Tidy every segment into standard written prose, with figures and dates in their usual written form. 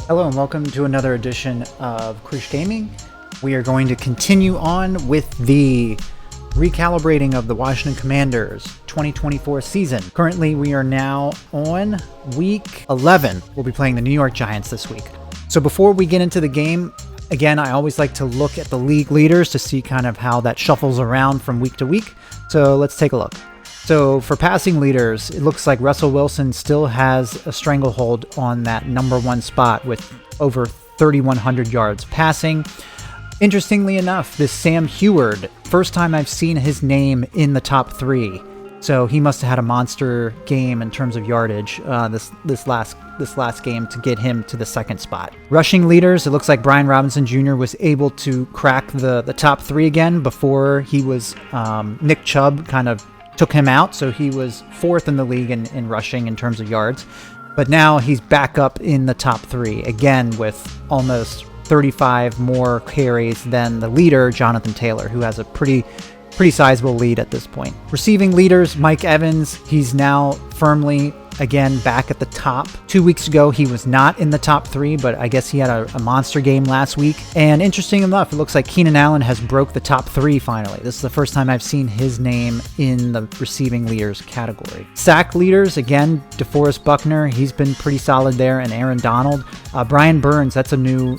Hello and welcome to another edition of Krish Gaming. We are going to continue on with the recalibrating of the Washington Commanders 2024 season. Currently, we are now on week 11. We'll be playing the New York Giants this week. So before we get into the game, again, I always like to look at the league leaders to see kind of how that shuffles around from week to week. So let's take a look. So for passing leaders, it looks like Russell Wilson still has a stranglehold on that number one spot with over 3,100 yards passing. Interestingly enough, this Sam Heward, first time I've seen his name in the top three. So he must have had a monster game in terms of yardage this last game to get him to the second spot. Rushing leaders, it looks like Brian Robinson Jr. was able to crack the top three again before he was Nick Chubb kind of took him out, so he was fourth in the league in rushing in terms of yards. But now he's back up in the top three, again with almost 35 more carries than the leader, Jonathan Taylor, who has a pretty sizable lead at this point. Receiving leaders, Mike Evans, he's now firmly again back at the top. 2 weeks ago he was not in the top three, but I guess he had a monster game last week. And interesting enough, it looks like Keenan Allen has broke the top three finally. This is the first time I've seen his name in the receiving leaders category. Sack leaders, again, DeForest Buckner, he's been pretty solid there, and Aaron Donald. Brian Burns, that's a new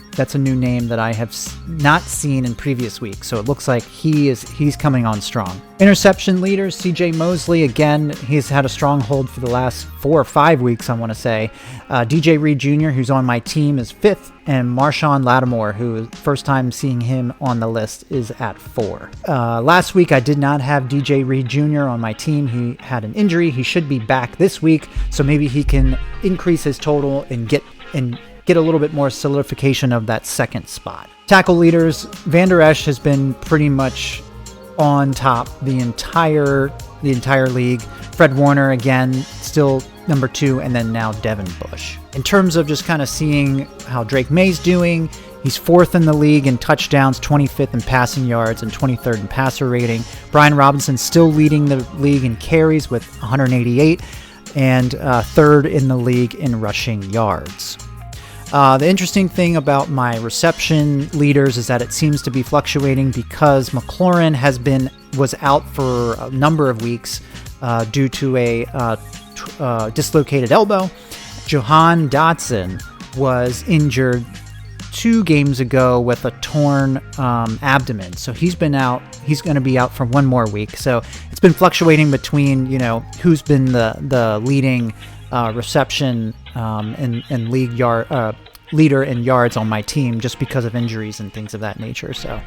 name that I have not seen in previous weeks, so it looks like he's coming on strong. Interception leaders, CJ Mosley, again, he's had a strong hold for the last 4 or 5 weeks, I want to say. DJ Reed Jr., who's on my team, is 5th, and Marshawn Lattimore, who first time seeing him on the list, is at 4. Last week, I did not have DJ Reed Jr. on my team. He had an injury. He should be back this week, so maybe he can increase his total and get a little bit more solidification of that second spot. Tackle leaders, Van Der Esch has been pretty much on top the entire league. Fred Warner, again, still number 2, and then now Devin Bush. In terms of just kind of seeing how Drake May's doing, he's 4th in the league in touchdowns, 25th in passing yards, and 23rd in passer rating. Brian Robinson still leading the league in carries with 188, and 3rd in the league in rushing yards. The interesting thing about my reception leaders is that it seems to be fluctuating because McLaurin was out for a number of weeks due to a dislocated elbow. Jahan Dotson was injured 2 games ago with a torn abdomen, so he's been out. He's going to be out for 1 more week. So it's been fluctuating between who's been the leading reception and league leader in yards on my team, just because of injuries and things of that nature. So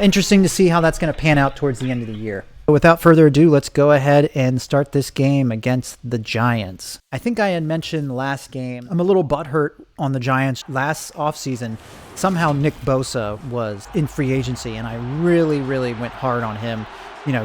interesting to see how that's going to pan out towards the end of the year. But without further ado, let's go ahead and start this game against the Giants. I think I had mentioned last game, I'm a little butthurt on the Giants. Last offseason, somehow Nick Bosa was in free agency, and I really went hard on him.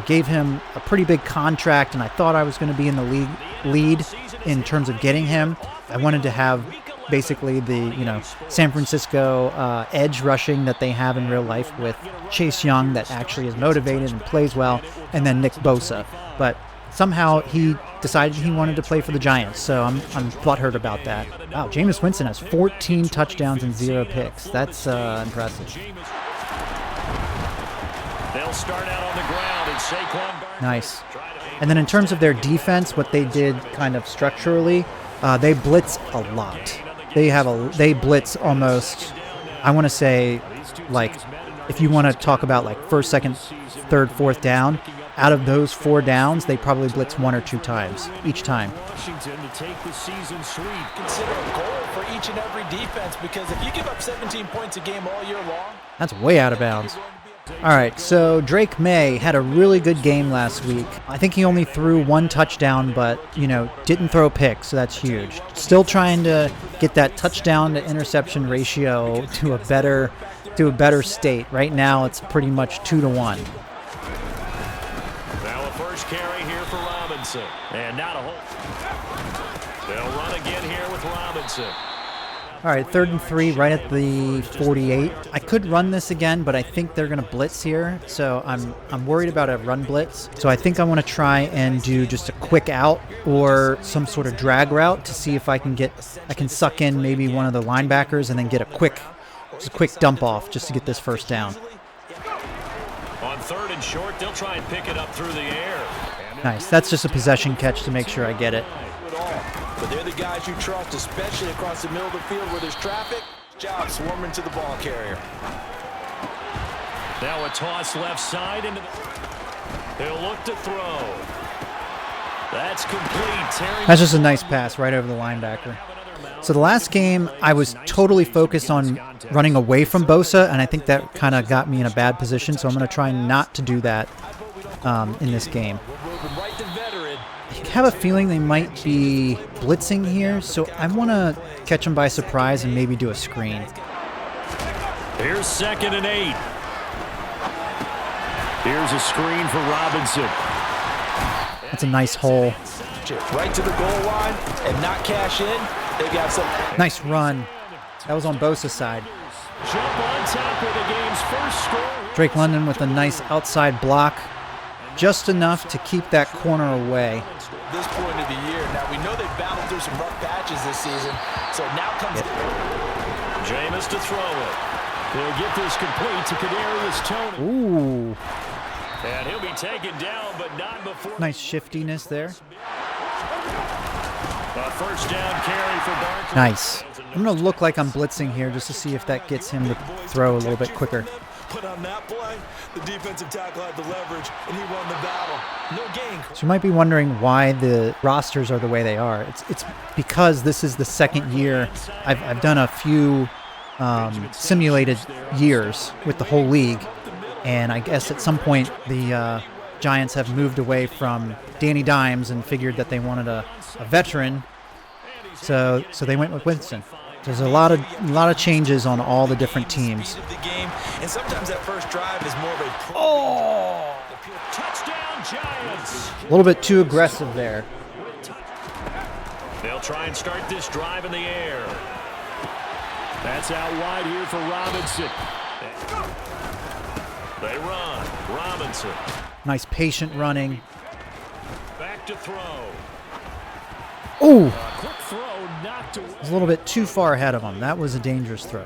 Gave him a pretty big contract, and I thought I was going to be in the lead in terms of getting him. I wanted to have basically the San Francisco edge rushing that they have in real life with Chase Young, that actually is motivated and plays well, and then Nick Bosa. But somehow he decided he wanted to play for the Giants, so I'm butthurt about that. Wow, Jameis Winston has 14 touchdowns and 0 picks. That's impressive. They'll start out on the ground, and Saquon. Nice. And then in terms of their defense, what they did kind of structurally, they blitz a lot. They blitz almost, I want to say, like, if you want to talk about like 1st, 2nd, 3rd, 4th down, out of those 4 downs, they probably blitz 1 or 2 times each time. Washington to take the season sweep. Consider a goal for each and every defense, because if you give up 17 points a game all year long, that's way out of bounds. All right, so Drake May had a really good game last week. I think he only threw 1 touchdown, but, didn't throw a pick, so that's huge. Still trying to get that touchdown to interception ratio to a better state. Right now, it's pretty much 2-1. Now a first carry here for Robinson. And not a hole. They'll run again here with Robinson. All right, 3rd and 3 right at the 48. I could run this again, but I think they're going to blitz here, so I'm worried about a run blitz. So I think I want to try and do just a quick out or some sort of drag route to see if I can suck in maybe one of the linebackers and then get a quick dump off just to get this first down. On 3rd and short, they'll try and pick it up through the air. Nice. That's just a possession catch to make sure I get it. But they're the guys you trust, especially across the middle of the field where there's traffic. Job swarming to the ball carrier. Now a toss left side into the... They'll look to throw. That's complete. That's just a nice pass right over the linebacker. So the last game, I was totally focused on running away from Bosa, and I think that kind of got me in a bad position, so I'm going to try not to do that in this game. I have a feeling they might be blitzing here, so I want to catch them by surprise and maybe do a screen. Here's 2nd and 8. Here's a screen for Robinson. That's a nice hole. Right to the goal line and not cash in. They got some. Nice run. That was on Bosa's side. Jump on top of the game's first score. Drake London with a nice outside block. Just enough to keep that corner away. This point of the year. Now we know they've battled through some rough patches this season. So now comes Jameis to throw it. He'll get this complete to Kadarius Toney. Ooh. And he'll be taken down, but not before. Nice shiftiness there. A first down carry for Barkley. Nice. I'm going to look like I'm blitzing here just to see if that gets him to throw a little bit quicker. But on that play, the defensive tackle had the leverage, and he won the battle. No gain. So you might be wondering why the rosters are the way they are. It's because this is the second year. I've done a few simulated years with the whole league, and I guess at some point the Giants have moved away from Danny Dimes and figured that they wanted a veteran, so they went with Winston. There's a lot of changes on all the different teams. And sometimes that first drive is more of a Touchdown Giants. A little bit too aggressive there. They'll try and start this drive in the air. That's out wide here for Robinson. They run. Robinson. Nice patient running. Back to throw. Ooh. Quick throw knocked away. It was a little bit too far ahead of him. That was a dangerous throw. A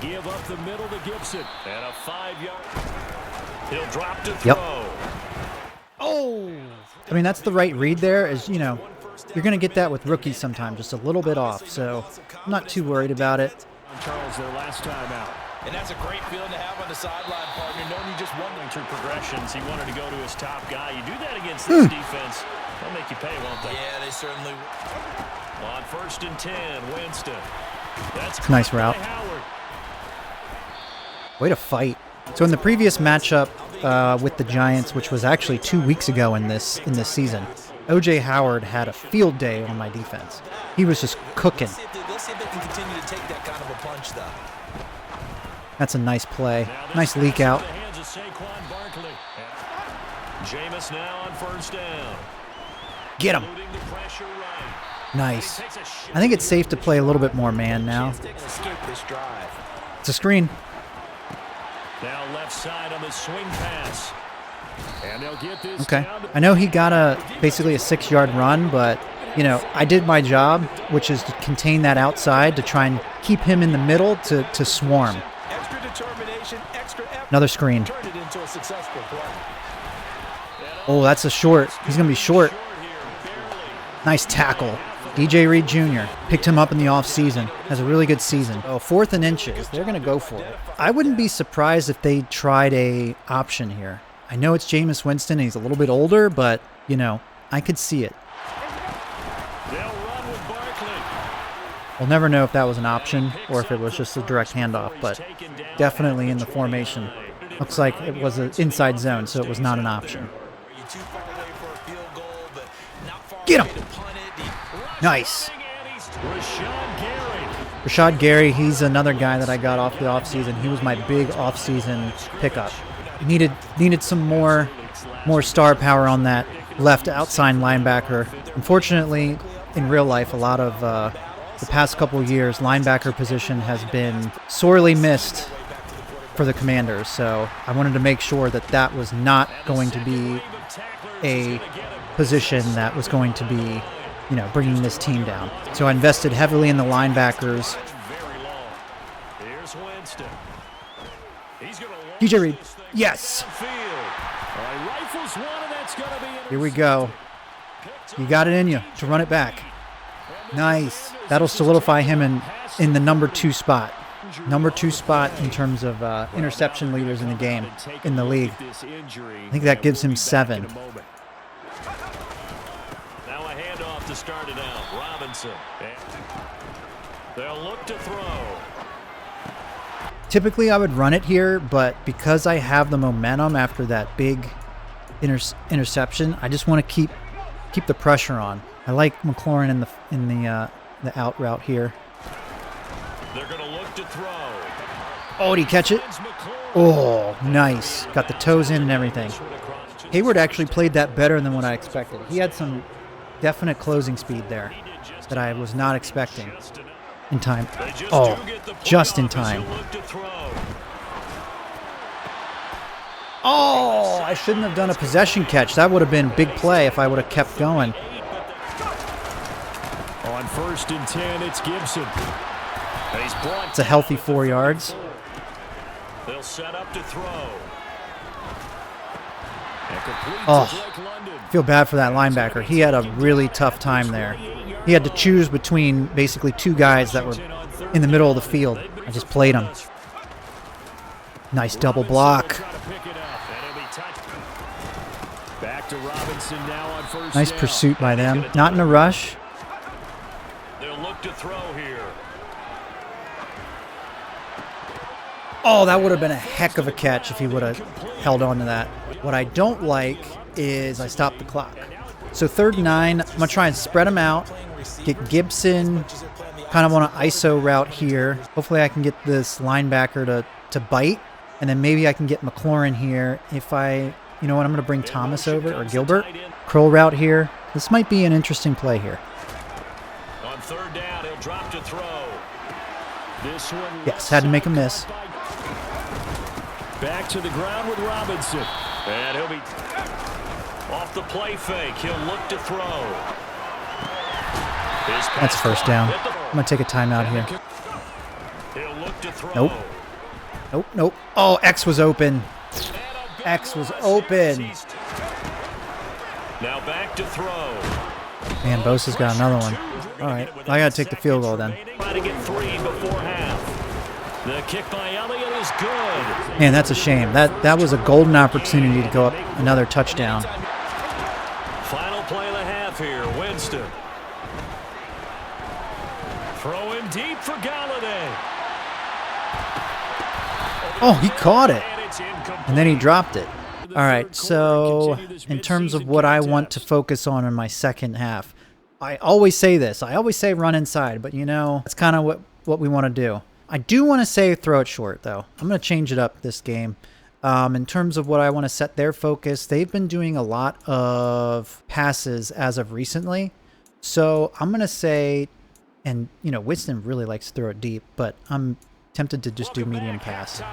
give up the middle to Gibson. And a 5-yard. He'll drop to throw. Yep. Oh. I mean, that's the right read there. Is, you're going to get that with rookies sometimes, just a little bit off. So I'm not too worried about it. Charles, their last time out. And that's a great feeling to have on the sideline, partner, knowing you just won through progressions. He wanted to go to his top guy. You do that against this defense, they'll make you pay, won't they? Yeah, they certainly will. On 1st and 10, Winston. That's a nice route. Way to fight. So in the previous matchup with the Giants, which was actually 2 weeks ago in this season, O.J. Howard had a field day on my defense. He was just cooking. Let's see if they can continue to take that kind of a punch, though. That's a nice play. Nice leak out. Jameis now on 1st down. Get him. Nice. I think it's safe to play a little bit more man now. It's a screen. Now left side on the swing pass. And they'll get this. Okay. I know he got basically a 6-yard run, but I did my job, which is to contain that outside to try and keep him in the middle to swarm. Extra determination, extra effort. Another screen. Turned it into a successful play. Oh, that's a short. He's going to be short. Nice tackle. DJ Reed Jr. picked him up in the offseason. Has a really good season. Oh, 4th and inches. They're going to go for it. I wouldn't be surprised if they tried a option here. I know it's Jameis Winston. And he's a little bit older, but, I could see it. We'll never know if that was an option or if it was just a direct handoff, but definitely in the formation. Looks like it was an inside zone, so it was not an option. Get him! Nice. Rashad Gary, he's another guy that I got off the offseason. He was my big offseason pickup. Needed some more star power on that left outside linebacker. Unfortunately, in real life, a lot of the past couple years, linebacker position has been sorely missed for the Commanders. So I wanted to make sure that that was not going to be a position that was going to be, you know, bringing this team down. So I invested heavily in the linebackers. DJ Reed, yes. Here we go. You got it in you to run it back. Nice. That'll solidify him in the number 2 spot. Number 2 spot in terms of interception leaders in the game, in the league. I think that gives him 7. Now a handoff to start it out. Robinson. They'll look to throw. Typically I would run it here, but because I have the momentum after that big interception, I just want to keep the pressure on. I like McLaurin in the out route here. They're going to look to throw. Oh, did he catch it? Oh, nice. Got the toes in and everything. Hayward actually played that better than what I expected. He had some definite closing speed there that I was not expecting in time. Oh, just in time. Oh, I shouldn't have done a possession catch. That would have been a big play if I would have kept going. On 1st and 10, it's Gibson. It's a healthy 4 yards. They'll set up to throw. Oh, I feel bad for that linebacker. He had a really tough time there. He had to choose between basically 2 guys that were in the middle of the field. I just played him. Nice double block. Back to Robinson now on 1st Nice down. pursuit by them. Not in a rush. They'll look to throw here. Oh, that would have been a heck of a catch if he would have held on to that. What I don't like is I stopped the clock. So 3rd and 9, I'm going to try and spread them out, get Gibson kind of on an ISO route here. Hopefully I can get this linebacker to bite, and then maybe I can get McLaurin here. If I, you know what, I'm going to bring Thomas over, or Gilbert. Curl route here. This might be an interesting play here. On 3rd down, he'll drop to throw. This one. Yes, had to make a miss. Back to the ground with Robinson. And he'll be off the play fake. He'll look to throw. That's 1st down. I'm going to take a timeout here. He'll look to throw. Nope. Nope, nope. Oh, X was open. X was open. Now back to throw. Man, Bosa's got another one. All right, I got to take the field goal then. Trying to get 3 before half. The kick by Elliott is good. Man, that's a shame. That was a golden opportunity to go up another touchdown. Final play of the half here. Winston. Throw him deep for Galladay. Oh, he caught it. And then he dropped it. All right, so in terms of what I want to focus on in my second half, I always say this. I always say run inside, but you know, that's kind of what we want to do. I do want to say throw it short, though. I'm going to change it up this game. In terms of what I want to set their focus, they've been doing a lot of passes as of recently. So I'm going to say, and, you know, Winston really likes to throw it deep, but I'm tempted to just do medium pass.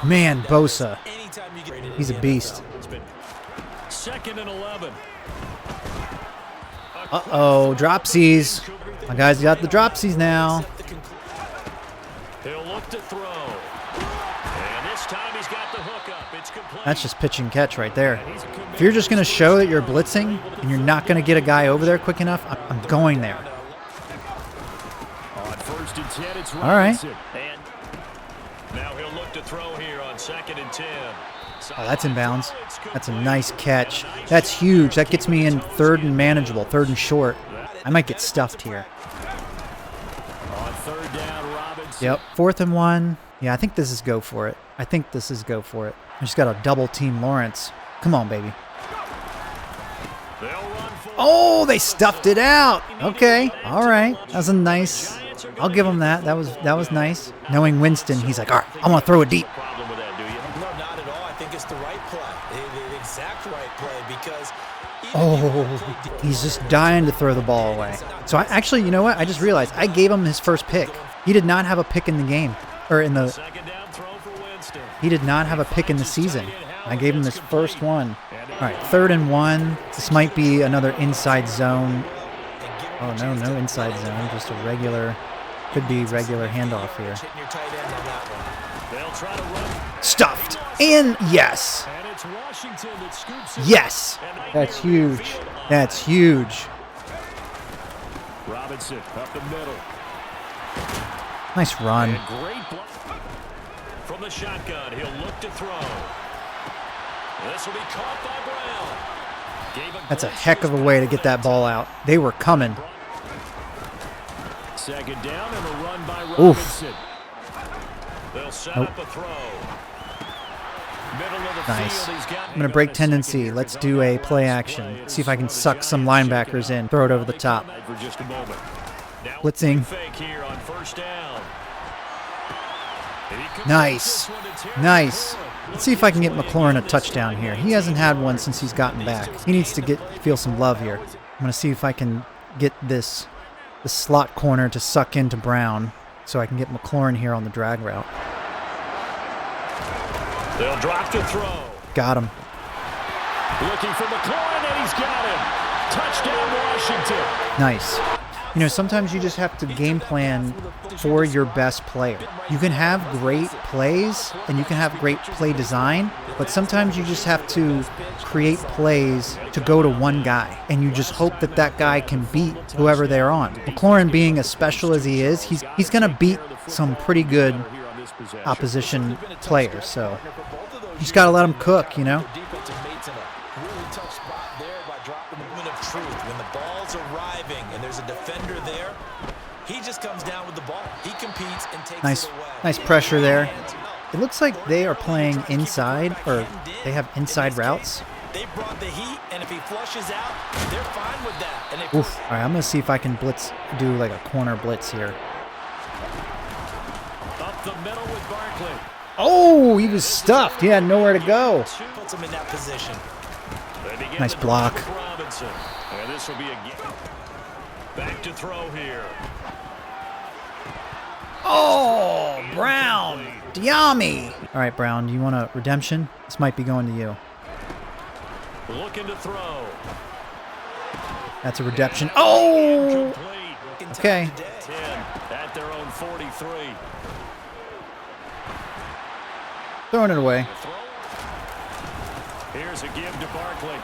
Man, Bosa. He's a beast. 2nd and 11. Uh-oh, dropsies. My guy's got the dropsies now. He'll look to throw. And this time he's got the hook up. It's complete. That's just pitch and catch right there. If you're just going to show that you're blitzing and you're not going to get a guy over there quick enough, I'm going there. On 1st and 10, it's All right. And now he'll look to throw here on 2nd and 10. Oh, that's inbounds. That's a nice catch. That's huge. That gets me in 3rd and manageable, 3rd and short. I might get stuffed here. On 3rd down, Robinson. Yep, 4th and 1. Yeah, I think this is go for it. I just got to double team Lawrence. Come on, baby. Oh, they stuffed it out. Okay, all right. That was a nice. I'll give him that. That was nice. Knowing Winston, he's like, all right, I'm gonna throw it deep. Problem with that, do you? No, not at all. I think it's the right play, the exact right play, because Oh, he's just dying to throw the ball away. So I actually, you know what? I just realized I gave him his first pick. He did not have a pick in the game, or in the. He did not have a pick in the season. I gave him his first one. All right, 3rd and 1. This might be another inside zone. Oh no, no inside zone. Just a regular. Could be regular handoff here. Stuffed. And yes. Yes. That's huge. That's huge. Robinson up the middle. Nice run. Great block from the shotgun. He'll look to throw. This will be caught by Brown. That's a heck of a way to get that ball out. They were coming. 2nd down and a run by Robinson. They'll set up a throw. Middle of the Nice. field. He's got I'm going to break tendency. Let's do a play action. See if I can suck some linebackers in. Throw it over the top. For just a moment. Now Blitzing. fake here on 1st down. Nice. Nice. Let's see if I can get McLaurin a touchdown here. He hasn't had one since he's gotten back. He needs to feel some love here. I'm going to see if I can get the slot corner to suck into Brown so I can get McLaurin here on the drag route. They'll drop to throw. Got him. Looking for McLaurin, and he's got him. Touchdown, Washington. Nice. You know, sometimes you just have to game plan for your best player. You can have great plays and you can have great play design, but sometimes you just have to create plays to go to one guy, and you just hope that that guy can beat whoever they're on. McLaurin, being as special as he is, he's going to beat some pretty good opposition players, so you just got to let him cook, you know? When the ball's arriving and there's a defender there, he just comes down with the ball. He competes and takes it away. Nice pressure there. It looks like they are playing inside, or they have inside routes. They brought the heat, and if he flushes out, they're fine with that. And Oof. All right, I'm going to see if I can do like a corner blitz here. Up the middle with Barkley. Oh, he was stuffed. He had nowhere to go. puts him in that position. Nice block. And this will be a back to throw here. Oh, Brown. Diami. All right, Brown, do you want a redemption? This might be going to you. Looking to throw. That's a redemption. Oh! Okay. 10 at their own 43. Throwing it away. Here's a give to Barkley.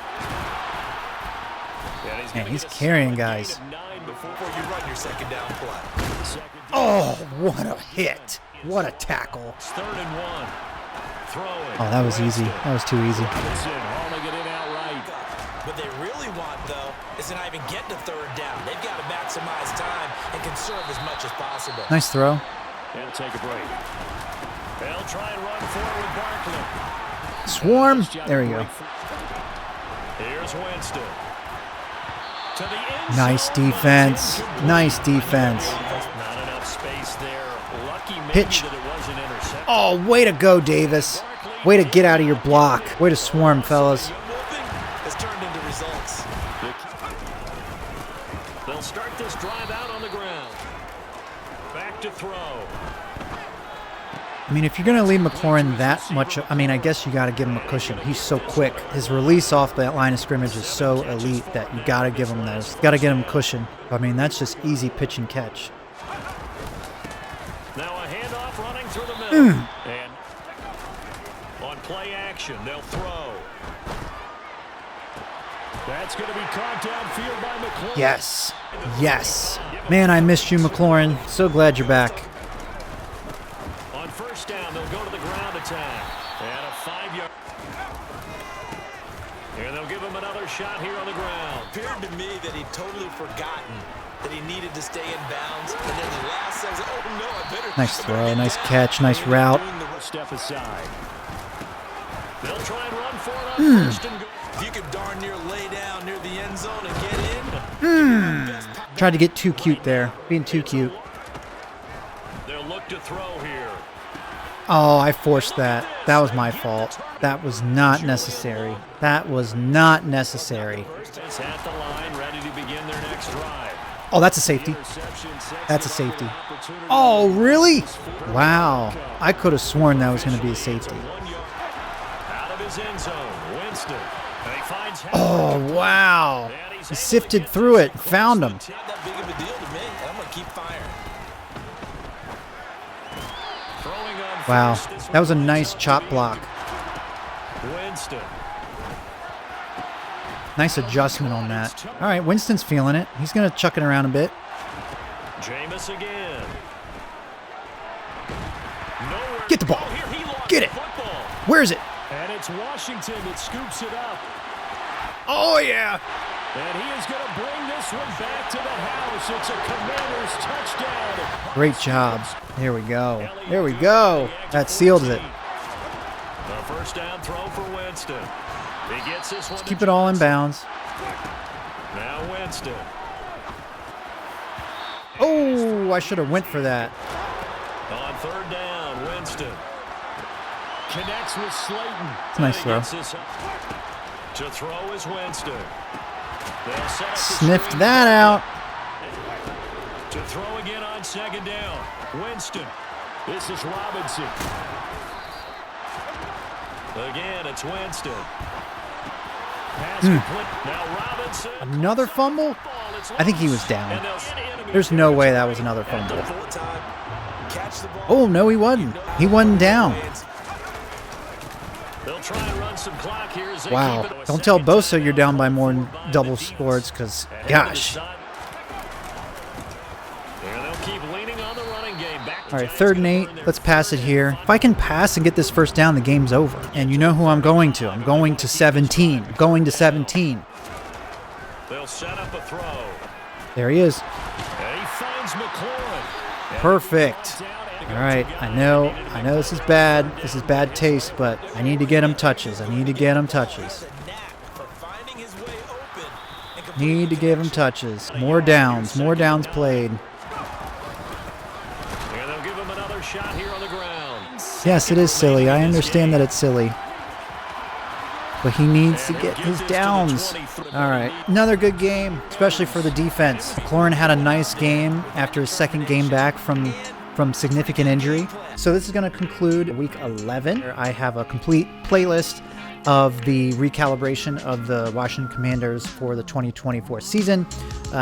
Man, he's carrying guys. Before you run your second down play. Oh, what a hit. What a tackle. It's 3rd and 1. Throwing. Oh, that was easy. That was too easy. Hauling it in outright. What they really want, though, is to not even get to 3rd down. They've got to maximize time and conserve as much as possible. Nice throw. And take a break. They'll try and run forward with Barkley. Swarm. There we go. Here's Winston. To the inside. Nice defense. Nice defense. Not enough space there. Lucky maybe Pitch. that it wasn't intercepted. Oh, way to go, Davis. Way to get out of your block. Way to swarm, fellas. Has turned into results. They'll start this drive out on the ground. Back to throw. I mean, if you're going to leave McLaurin that much, I mean, I guess you got to give him a cushion. He's so quick. His release off that line of scrimmage is so elite that you got to give him those. Got to get him cushion. I mean, that's just easy pitch and catch. Now a handoff running through the middle. And on play action, they'll throw. That's going to be caught downfield by McLaurin. Yes. Yes. Man, I missed you, McLaurin. So glad you're back. On 1st down, they'll go to the ground attack. And a 5-yard. And they'll give him another shot here on the ground. It appeared to me that he'd totally forgotten that he needed to stay in bounds. And then the last says, oh no, I better. Nice throw, nice catch, nice route. Step aside. They'll try and run for it on 1st and goal. If you could darn near lay down near the end zone and get in. Tried to get too cute there. Being too cute. They'll look to throw here. Oh, I forced that. That was my fault. That was not necessary. That was not necessary. Is at the line, ready to begin their next drive. Oh, that's a safety. That's a safety. Oh, really? Wow. I could have sworn that was going to be a safety. Out of his end zone, Winston. And he finds Oh, wow. He sifted through it and found him. Not that big of a deal to me. I'm going to keep firing. Wow. That was a nice chop block. Winston. Nice adjustment on that. All right, Winston's feeling it. He's going to chuck it around a bit. Jameis again. Nowhere. Get the ball. Oh, here he lost Get it. the football. Where is it? And it's Washington that scoops it up. Oh, yeah. And he is going to bring this one back to the house. It's a Commanders touchdown. Great job. There we go. There we go. That seals it. The first down throw for Winston. He gets this one. Let's keep it all in bounds. Now Winston. Oh, I should have went for that. On third down, Winston connects with Slayton. It's a nice throw. To throw is Winston. They'll set up the Sniffed screen. that out. To throw again on second down. Winston. This is Robinson. Again, it's Winston. Pass complete. Now Robinson. Another fumble? It's I think he was lost. down. And they'll set enemy There's no way that was another fumble. Full time. Catch the ball. Oh, no, he wasn't. He wasn't down. They'll try and run some clock here as they Wow. keep it. Don't tell Bosa you're down by more than double scores because, gosh. And they'll keep leaning on the running game. Back to All right, Giants 3rd and gonna 8. run their Let's pass it here. If I can pass and get this first down, the game's over. And you know who I'm going to. I'm going to 17. I'm going to 17. They'll set up a throw. There he is. And he finds McLaurin. Perfect. All right, I know this is bad. This is bad taste, but I need to get him touches. I need to get him touches. Need to give him touches. More downs played. And they'll give him another shot here on the ground. Yes, it is silly. I understand that it's silly. But he needs to get his downs. All right, another good game, especially for the defense. McLaurin had a nice game after his second game back from significant injury. So this is going to conclude week 11. I have a complete playlist of the recalibration of the Washington Commanders for the 2024 season.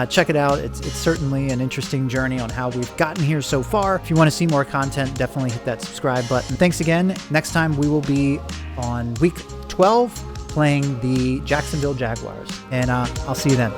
Check it out. It's certainly an interesting journey on how we've gotten here so far. If you want to see more content, definitely hit that subscribe button. Thanks again. Next time we will be on week 12 playing the Jacksonville Jaguars. And I'll see you then.